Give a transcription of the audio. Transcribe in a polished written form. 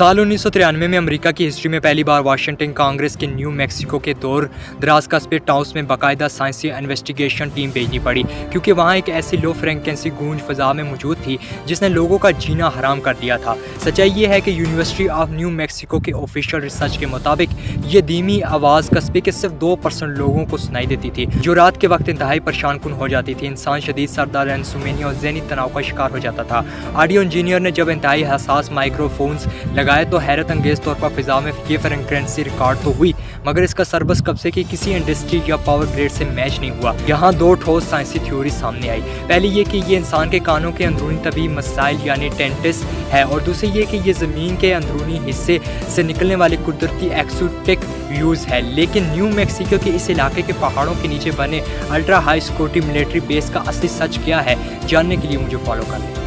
साल 1993 में अमेरिका की हिस्ट्री में पहली बार वाशिंगटन कांग्रेस के न्यू मैक्सिको के दूर दराज का स्पिट हाउस में बाकायदा साइंसी इन्वेस्टिगेशन टीम भेजनी पड़ी, क्योंकि वहाँ एक ऐसी लो फ्रीक्वेंसी गूंज फ़ज़ा में मौजूद थी जिसने लोगों का जीना हराम कर दिया था। सच्चाई ये है कि यूनिवर्सिटी ऑफ न्यू मैक्सिको के ऑफिशियल रिसर्च के मुताबिक ये धीमी आवाज़ कस्बे के सिर्फ 2% लोगों को सुनाई देती थी, जो रात के वक्त इंतहाई परेशान कुन हो जाती थी। इंसान शदीद सरदर्द, इंसोम्निया और ज़हनी तनाव का शिकार हो जाता था। ऑडियो इंजीनियर ने जब इंतहाई हसास माइक्रोफोन्स लगाए तो हैरत अंगेज तौर पर फिजा में ये फ्रीक्वेंसी रिकॉर्ड तो हुई, मगर इसका सरबस कब्जे की किसी इंडस्ट्री या पावर ग्रिड से मैच नहीं हुआ। यहाँ दो ठोस साइंसी थ्योरी सामने आई। पहली ये कि ये इंसान के कानों के अंदरूनी तभी मसाइल यानी टेंटिस है, और दूसरी ये कि ये ज़मीन के अंदरूनी हिस्से से निकलने वाली कुदरती एक्सूटिक व्यूज़ है। लेकिन न्यू मैक्सिको के इस इलाके के पहाड़ों के नीचे बने ultra high security military base का असली सच क्या है, जानने के लिए मुझे फॉलो कर लें।